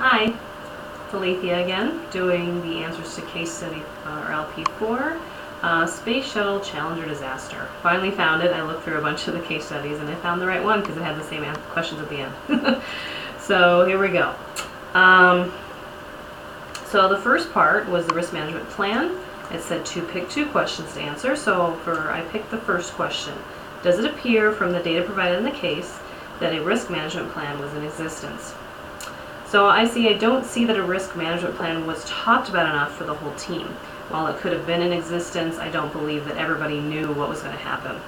Hi, it's Alethea again, doing the answers to case study or LP4 Space Shuttle Challenger Disaster. Finally found it. I looked through a bunch of the case studies and I found the right one because it had the same questions at the end. So here we go. So the first part was the risk management plan. It said to pick two questions to answer. So I picked the first question. Does it appear from the data provided in the case that a risk management plan was in existence? So I don't see that a risk management plan was talked about enough for the whole team. While it could have been in existence, I don't believe that everybody knew what was going to happen.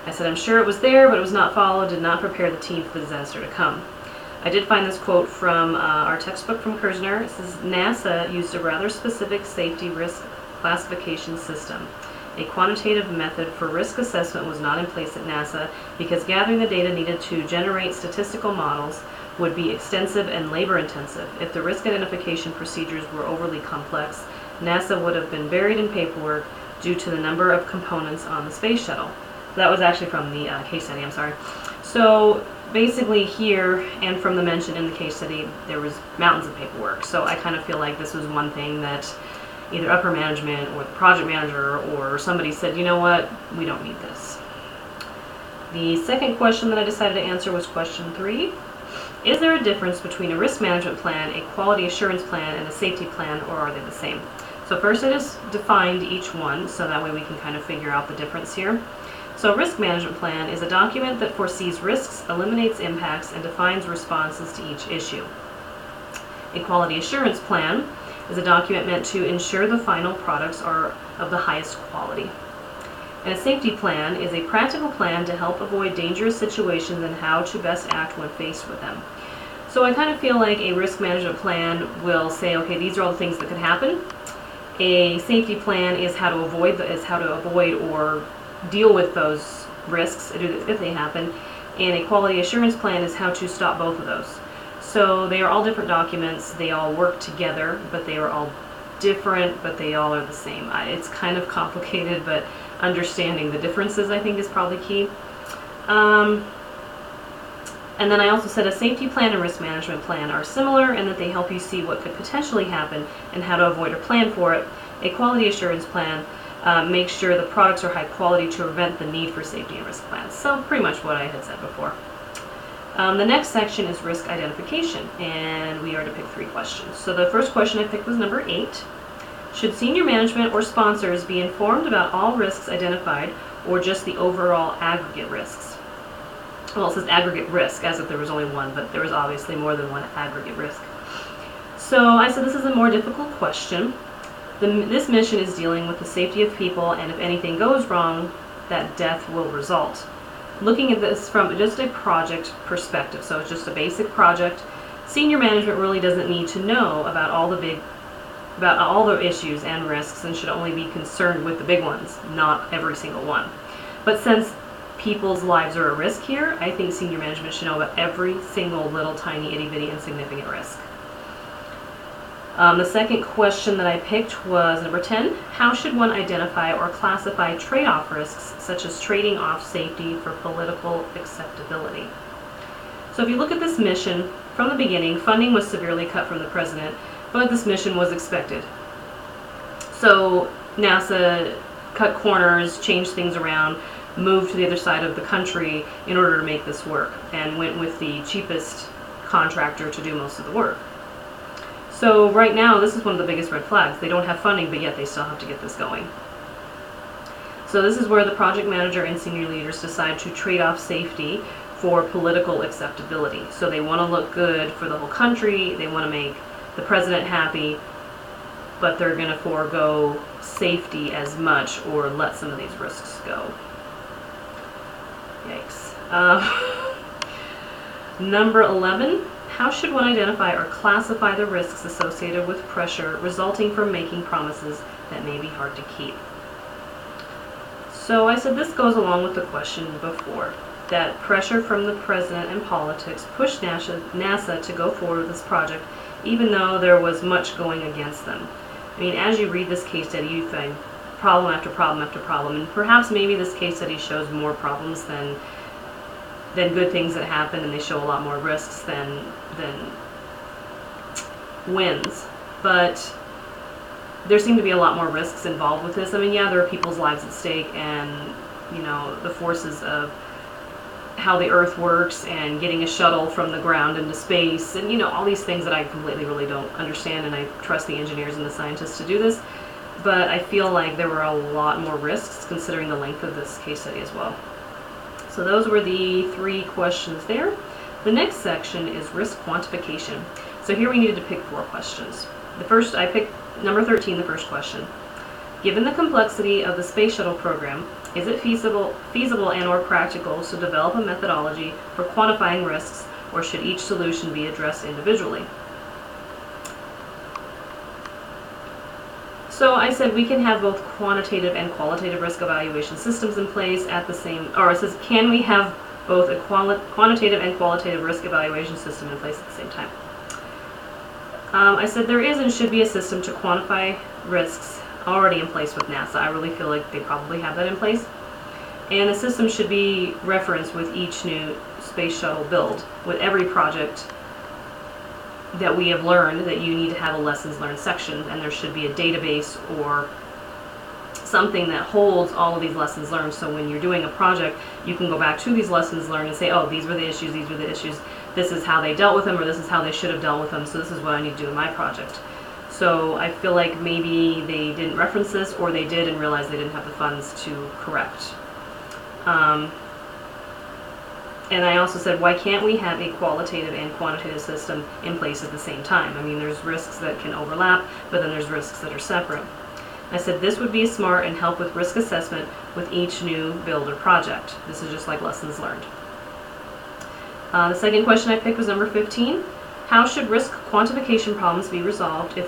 I said I'm sure it was there, but it was not followed, did not prepare the team for the disaster to come. I did find this quote from our textbook from Kersner. It says, NASA used a rather specific safety risk classification system. A quantitative method for risk assessment was not in place at NASA because gathering the data needed to generate statistical models would be extensive and labor-intensive. If the risk identification procedures were overly complex, NASA would have been buried in paperwork due to the number of components on the space shuttle. That was actually from the case study, I'm sorry. So basically here, and from the mention in the case study, there was mountains of paperwork. So I kind of feel like this was one thing that either upper management or the project manager or somebody said, you know what, we don't need this. The second question that I decided to answer was question 3. Is there a difference between a risk management plan, a quality assurance plan, and a safety plan, or are they the same? So first I just defined each one, so that way we can kind of figure out the difference here. So a risk management plan is a document that foresees risks, eliminates impacts, and defines responses to each issue. A quality assurance plan is a document meant to ensure the final products are of the highest quality. And a safety plan is a practical plan to help avoid dangerous situations and how to best act when faced with them. So I kind of feel like a risk management plan will say, okay, these are all the things that could happen. A safety plan is how to avoid or deal with those risks if they happen. And a quality assurance plan is how to stop both of those. So they are all different documents. They all work together, but they are all different, but they all are the same. It's kind of complicated, but understanding the differences I think is probably key. And then I also said a safety plan and risk management plan are similar in that they help you see what could potentially happen and how to avoid or plan for it. A quality assurance plan makes sure the products are high quality to prevent the need for safety and risk plans. So pretty much what I had said before. The next section is risk identification, and we are to pick 3 questions. So the first question I picked was number 8. Should senior management or sponsors be informed about all risks identified or just the overall aggregate risks? Well, it says aggregate risk as if there was only one, but there was obviously more than one aggregate risk. So I said this is a more difficult question. This mission is dealing with the safety of people, and if anything goes wrong, that death will result. Looking at this from just a project perspective, so it's just a basic project, senior management really doesn't need to know about all the issues and risks and should only be concerned with the big ones, not every single one. But since people's lives are at risk here, I think senior management should know about every single little tiny itty bitty insignificant risk. The second question that I picked was number 10. How should one identify or classify trade-off risks, such as trading off safety for political acceptability? So if you look at this mission, from the beginning, funding was severely cut from the president, but this mission was expected. So NASA cut corners, changed things around, moved to the other side of the country in order to make this work, and went with the cheapest contractor to do most of the work. So right now, this is one of the biggest red flags. They don't have funding, but yet they still have to get this going. So this is where the project manager and senior leaders decide to trade off safety for political acceptability. So they want to look good for the whole country, they want to make the president happy, but they're going to forego safety as much or let some of these risks go. Yikes. Number 11. How should one identify or classify the risks associated with pressure resulting from making promises that may be hard to keep? So I said this goes along with the question before, that pressure from the president and politics pushed NASA to go forward with this project even though there was much going against them. I mean, as you read this case study, you find problem after problem after problem, and perhaps maybe this case study shows more problems than good things that happen, and they show a lot more risks than wins, but there seem to be a lot more risks involved with this. I mean, yeah, there are people's lives at stake, and the forces of how the Earth works and getting a shuttle from the ground into space, and all these things that I completely really don't understand, and I trust the engineers and the scientists to do this. But I feel like there were a lot more risks considering the length of this case study as well. So those were the 3 questions there. The next section is risk quantification. So here we needed to pick 4 questions. The first, I picked number 13, the first question. Given the complexity of the space shuttle program, is it feasible and or practical to develop a methodology for quantifying risks, or should each solution be addressed individually? So I said we can have both quantitative and qualitative risk evaluation systems in place at the same, or it says, can we have both a quantitative and qualitative risk evaluation system in place at the same time? I said there is and should be a system to quantify risks already in place with NASA. I really feel like they probably have that in place. And the system should be referenced with each new space shuttle build. With every project that we have learned, that you need to have a lessons learned section, and there should be a database or something that holds all of these lessons learned, so when you're doing a project, you can go back to these lessons learned and say, oh, these were the issues, this is how they dealt with them, or this is how they should have dealt with them, so this is what I need to do in my project. So I feel like maybe they didn't reference this, or they did and realized they didn't have the funds to correct. And I also said, why can't we have a qualitative and quantitative system in place at the same time? I mean, there's risks that can overlap, but then there's risks that are separate. I said this would be smart and help with risk assessment with each new build or project. This is just like lessons learned. The second question I picked was number 15. How should risk quantification problems be resolved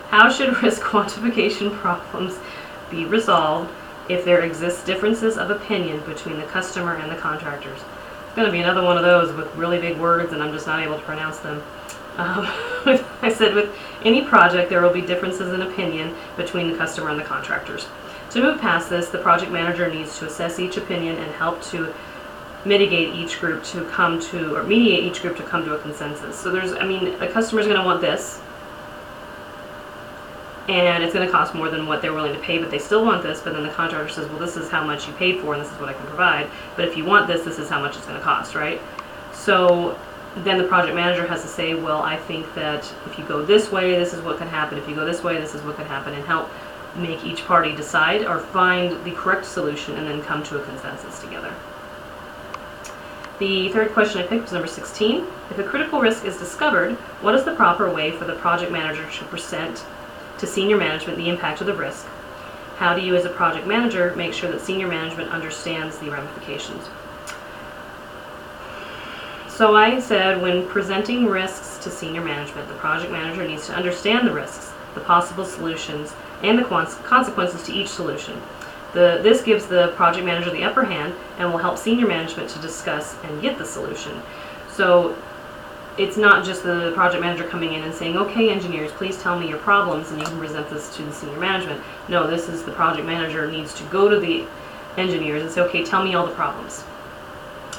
how should risk quantification problems be resolved if there exists differences of opinion between the customer and the contractors? It's going to be another one of those with really big words, and I'm just not able to pronounce them. I said with any project there will be differences in opinion between the customer and the contractors. To move past this, the project manager needs to assess each opinion and help to mediate each group to come to a consensus. So the customer's going to want this, and it's going to cost more than what they're willing to pay, but they still want this, but then the contractor says, well, this is how much you paid for and this is what I can provide, but if you want this, this is how much it's going to cost, right? So then the project manager has to say, well, I think that if you go this way, this is what could happen. If you go this way, this is what could happen, and help make each party decide or find the correct solution and then come to a consensus together. The third question I picked was number 16. If a critical risk is discovered, what is the proper way for the project manager to present to senior management the impact of the risk? How do you as a project manager make sure that senior management understands the ramifications? So I said when presenting risks to senior management, the project manager needs to understand the risks, the possible solutions, and the consequences to each solution. This gives the project manager the upper hand and will help senior management to discuss and get the solution. So it's not just the project manager coming in and saying, okay, engineers, please tell me your problems and you can present this to the senior management. No, this is the project manager needs to go to the engineers and say, okay, tell me all the problems.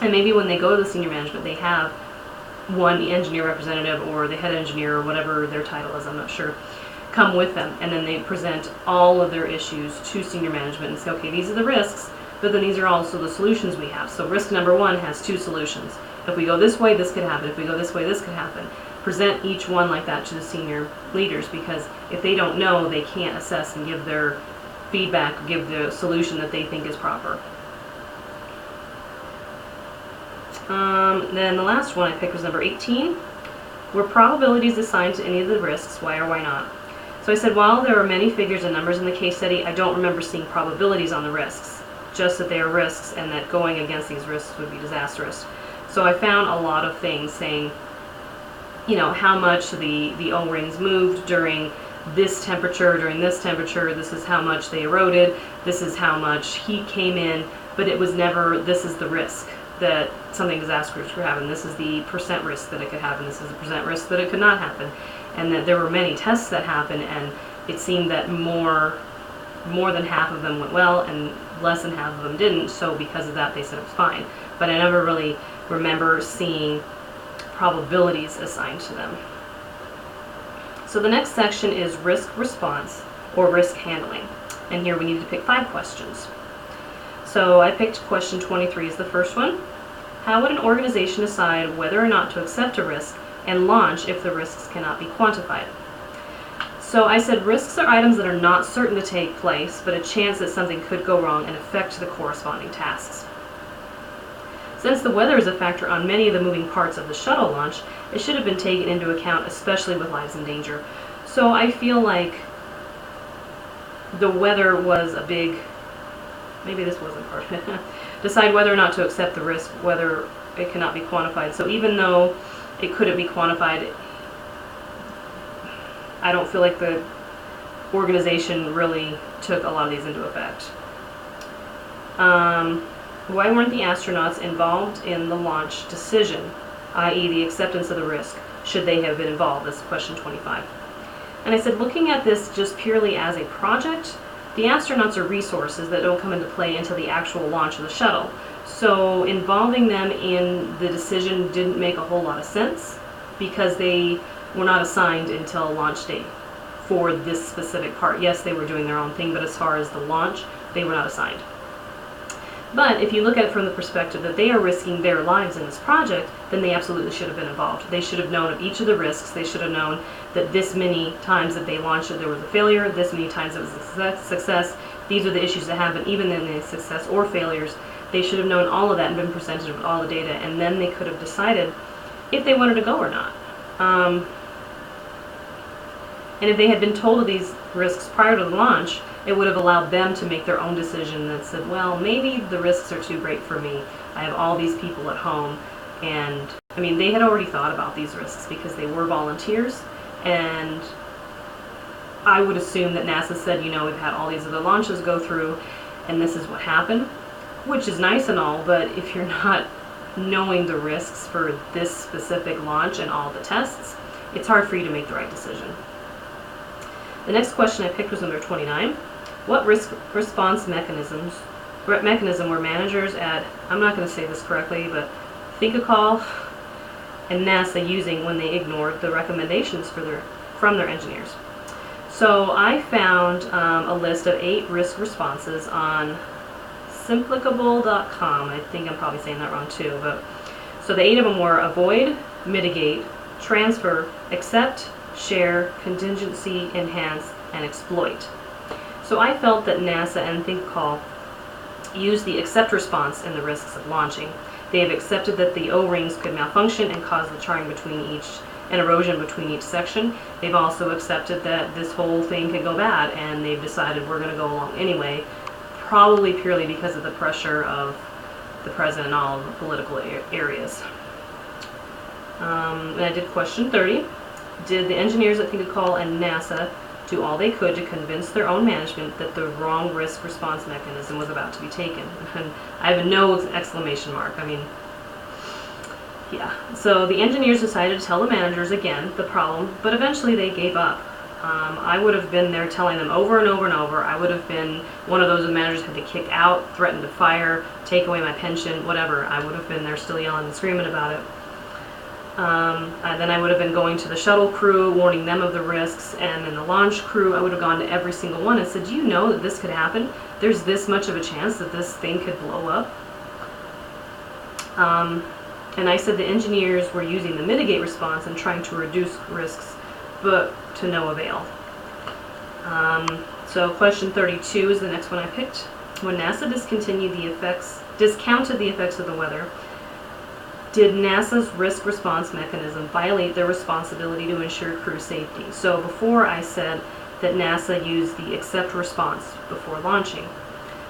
And maybe when they go to the senior management, they have one engineer representative or the head engineer or whatever their title is, I'm not sure, come with them, and then they present all of their issues to senior management and say, okay, these are the risks, but then these are also the solutions we have. So risk number 1 has 2 solutions. If we go this way, this could happen. If we go this way, this could happen. Present each one like that to the senior leaders, because if they don't know, they can't assess and give their feedback, give the solution that they think is proper. Then the last one I picked was number 18. Were probabilities assigned to any of the risks? Why or why not? So I said, while there are many figures and numbers in the case study, I don't remember seeing probabilities on the risks, just that they are risks and that going against these risks would be disastrous. So I found a lot of things saying, how much the O-rings moved during this temperature, this is how much they eroded, this is how much heat came in, but it was never, this is the risk that something disastrous could happen, this is the percent risk that it could happen, this is the percent risk that it could not happen. And that there were many tests that happened, and it seemed that more than half of them went well and less than half of them didn't, so because of that they said it was fine. But I never really remember seeing probabilities assigned to them. So the next section is risk response or risk handling. And here we need to pick 5 questions. So I picked question 23 as the first one. How would an organization decide whether or not to accept a risk and launch if the risks cannot be quantified? So I said risks are items that are not certain to take place, but a chance that something could go wrong and affect the corresponding tasks. Since the weather is a factor on many of the moving parts of the shuttle launch, it should have been taken into account, especially with lives in danger. So I feel like the weather was a big, maybe this wasn't part of it, decide whether or not to accept the risk, whether it cannot be quantified. So even though it couldn't be quantified, I don't feel like the organization really took a lot of these into effect. Why weren't the astronauts involved in the launch decision, i.e. the acceptance of the risk? Should they have been involved? That's question 25. And I said, looking at this just purely as a project, the astronauts are resources that don't come into play until the actual launch of the shuttle. So involving them in the decision didn't make a whole lot of sense because they were not assigned until launch day for this specific part. Yes, they were doing their own thing, but as far as the launch, they were not assigned. But if you look at it from the perspective that they are risking their lives in this project, then they absolutely should have been involved. They should have known of each of the risks. They should have known that this many times that they launched it, there was a failure, this many times it was a success. These are the issues that happen even in the success or failures. They should have known all of that and been presented with all the data, and then they could have decided if they wanted to go or not. And if they had been told of these risks prior to the launch, it would have allowed them to make their own decision that said, well, maybe the risks are too great for me. I have all these people at home. And I mean, they had already thought about these risks because they were volunteers. And I would assume that NASA said, you know, we've had all these other launches go through, and this is what happened, which is nice and all, but if you're not knowing the risks for this specific launch and all the tests, it's hard for you to make the right decision. The next question I picked was number 29. What risk response mechanism were managers at, I'm not going to say this correctly, but ThinkACall and NASA using when they ignored the recommendations from their engineers? So I found a list of 8 risk responses on simplicable.com. I think I'm probably saying that wrong too, but so the 8 of them were avoid, mitigate, transfer, accept, share, contingency, enhance, and exploit. So I felt that NASA and ThinkACall used the accept response in the risks of launching. They have accepted that the O-rings could malfunction and cause the charring between each and erosion between each section. They've also accepted that this whole thing could go bad, and they've decided we're going to go along anyway, probably purely because of the pressure of the president and all of the political areas. And I did question 30. Did the engineers at ThinkACall and NASA do all they could to convince their own management that the wrong risk response mechanism was about to be taken? And I have a no exclamation mark. I mean, yeah. So the engineers decided to tell the managers again the problem, but eventually they gave up. I would have been there telling them over and over and over. I would have been one of those the managers had to kick out, threaten to fire, take away my pension, whatever. I would have been there still yelling and screaming about it. And then I would have been going to the shuttle crew, warning them of the risks, and then the launch crew, I would have gone to every single one and said, do you know that this could happen? There's this much of a chance that this thing could blow up. And I said the engineers were using the mitigate response and trying to reduce risks, but to no avail. So question 32 is the next one I picked. When NASA discounted the effects of the weather, did NASA's risk response mechanism violate their responsibility to ensure crew safety? So before I said that NASA used the accept response before launching.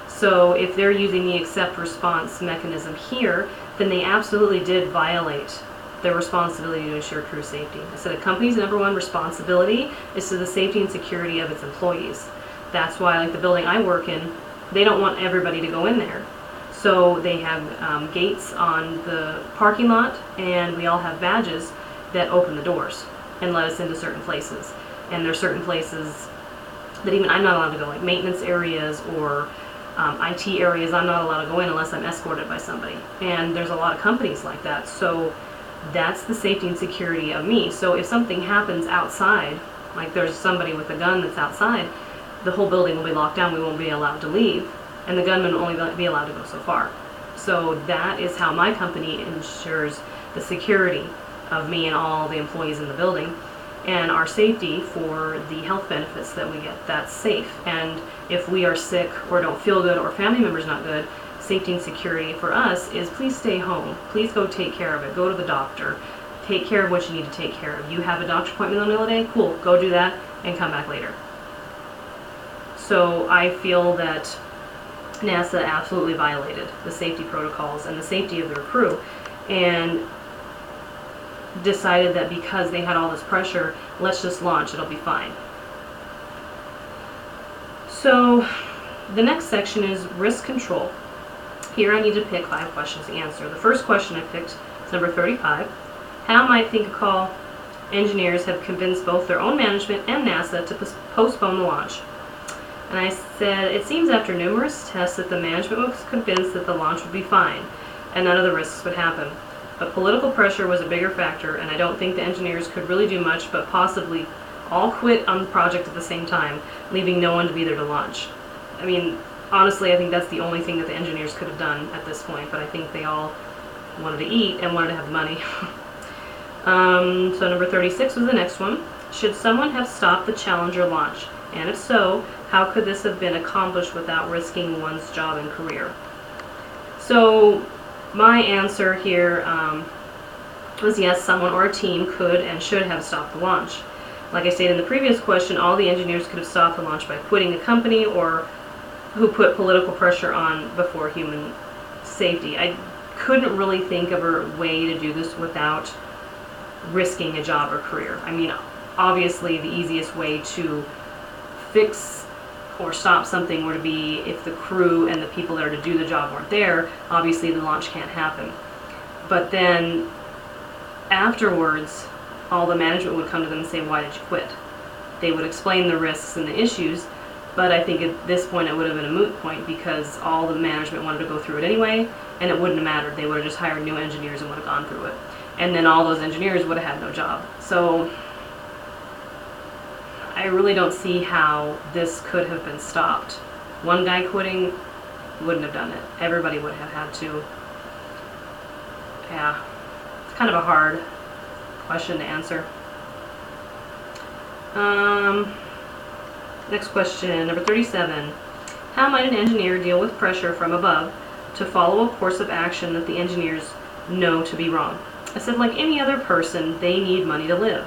So if they're using the accept response mechanism here, then they absolutely did violate their responsibility to ensure crew safety. I said a company's #1 responsibility is to the safety and security of its employees. That's why, like the building I work in, they don't want everybody to go in there. So they have gates on the parking lot, and we all have badges that open the doors and let us into certain places. And there's certain places that even I'm not allowed to go, like maintenance areas or IT areas. I'm not allowed to go in unless I'm escorted by somebody. And there's a lot of companies like that. So That's the safety and security of me. So if something happens outside, like there's somebody with a gun that's outside, the whole building will be locked down. We won't be allowed to leave, and the gunman will only be allowed to go so far. So that is how my company ensures the security of me and all the employees in the building, and our safety for the health benefits that we get. That's safe. And if we are sick or don't feel good or family member's not good, safety and security for us is please stay home. Please go take care of it. Go to the doctor. Take care of what you need to take care of. You have a doctor's appointment in the middle of the day? Cool. Go do that and come back later. So I feel that NASA absolutely violated the safety protocols and the safety of their crew, and decided that because they had all this pressure, let's just launch, it'll be fine. So the next section is risk control. Here I need to pick 5 questions to answer. The first question I picked is number 35. How might think a call engineers have convinced both their own management and NASA to postpone the launch? And I said, it seems after numerous tests that the management was convinced that the launch would be fine and none of the risks would happen. But political pressure was a bigger factor, and I don't think the engineers could really do much but possibly all quit on the project at the same time, leaving no one to be there to launch. I mean, honestly, I think that's the only thing that the engineers could have done at this point, but I think they all wanted to eat and wanted to have the money. So number 36 was the next one. Should someone have stopped the Challenger launch? And if so, how could this have been accomplished without risking one's job and career? So my answer here was yes, someone or a team could and should have stopped the launch. Like I stated in the previous question, all the engineers could have stopped the launch by quitting the company or who put political pressure on before human safety. I couldn't really think of a way to do this without risking a job or career. I mean, obviously the easiest way to fix or stop something were to be if the crew and the people there to do the job weren't there, obviously the launch can't happen. But then afterwards, all the management would come to them and say, why did you quit? They would explain the risks and the issues, but I think at this point it would have been a moot point because all the management wanted to go through it anyway, and it wouldn't have mattered. They would have just hired new engineers and would have gone through it. And then all those engineers would have had no job. So I really don't see how this could have been stopped. One guy quitting wouldn't have done it. Everybody would have had to. Yeah, it's kind of a hard question to answer. Next question, number 37. How might an engineer deal with pressure from above to follow a course of action that the engineers know to be wrong? I said, like any other person, they need money to live.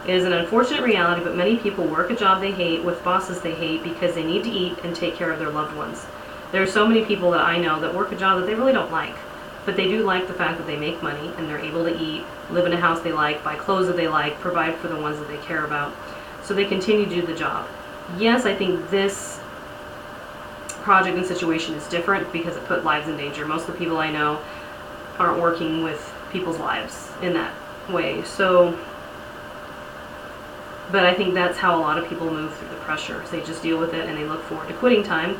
It is an unfortunate reality, but many people work a job they hate with bosses they hate because they need to eat and take care of their loved ones. There are so many people that I know that work a job that they really don't like, but they do like the fact that they make money and they're able to eat, live in a house they like, buy clothes that they like, provide for the ones that they care about, so they continue to do the job. Yes, I think this project and situation is different because it put lives in danger. Most of the people I know aren't working with people's lives in that way. So, but I think that's how a lot of people move through the pressure. They just deal with it and they look forward to quitting time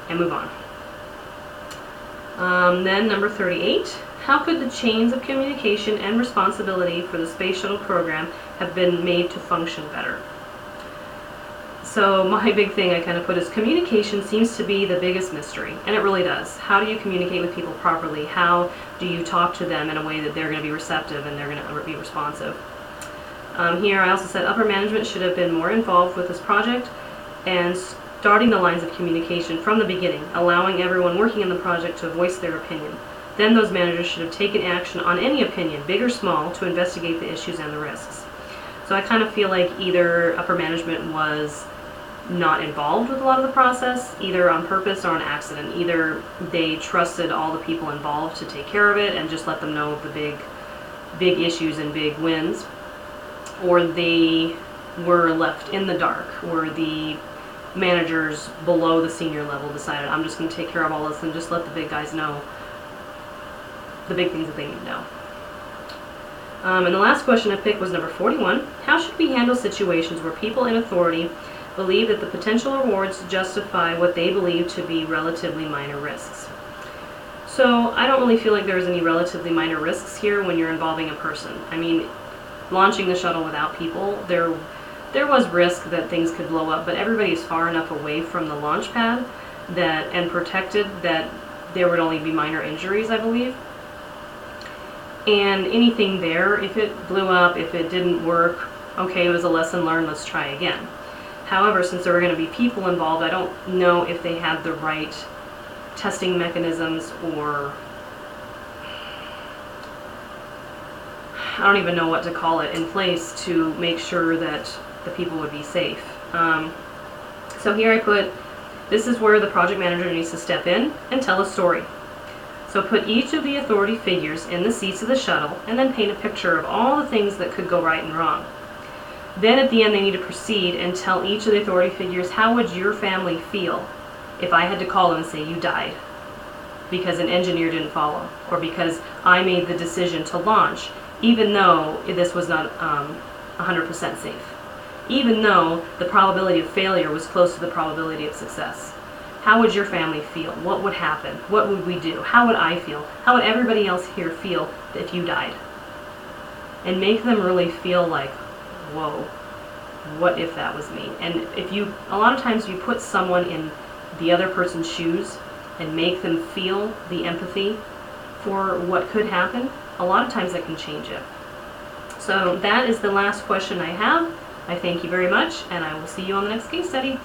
and move on. Then number 38, how could the chains of communication and responsibility for the space shuttle program have been made to function better? So my big thing I kind of put is communication seems to be the biggest mystery, and it really does. How do you communicate with people properly? How do you talk to them in a way that they're going to be receptive and they're going to be responsive? Here I also said upper management should have been more involved with this project and starting the lines of communication from the beginning, allowing everyone working in the project to voice their opinion. Then those managers should have taken action on any opinion, big or small, to investigate the issues and the risks. So I kind of feel like either upper management was not involved with a lot of the process, either on purpose or on accident. Either they trusted all the people involved to take care of it and just let them know of the big issues and big wins, or they were left in the dark, or the managers below the senior level decided, I'm just going to take care of all this and just let the big guys know the big things that they need to know. And the last question I picked was number 41. How should we handle situations where people in authority believe that the potential rewards justify what they believe to be relatively minor risks? So I don't really feel like there's any relatively minor risks here when you're involving a person. I mean, launching the shuttle without people, there was risk that things could blow up, but everybody's far enough away from the launch pad and protected that there would only be minor injuries, I believe. And anything there, if it blew up, if it didn't work, okay, it was a lesson learned, let's try again. However, since there were going to be people involved, I don't know if they had the right testing mechanisms, or I don't even know what to call it, in place to make sure that the people would be safe. So here I put, this is where the project manager needs to step in and tell a story. So put each of the authority figures in the seats of the shuttle and then paint a picture of all the things that could go right and wrong. Then at the end they need to proceed and tell each of the authority figures, how would your family feel if I had to call them and say you died because an engineer didn't follow, or because I made the decision to launch even though this was not 100% safe, even though the probability of failure was close to the probability of success. How would your family feel? What would happen? What would we do? How would I feel? How would everybody else here feel if you died? And make them really feel like, whoa, what if that was me? And a lot of times you put someone in the other person's shoes and make them feel the empathy for what could happen, a lot of times that can change it. So that is the last question I have. I thank you very much, and I will see you on the next case study.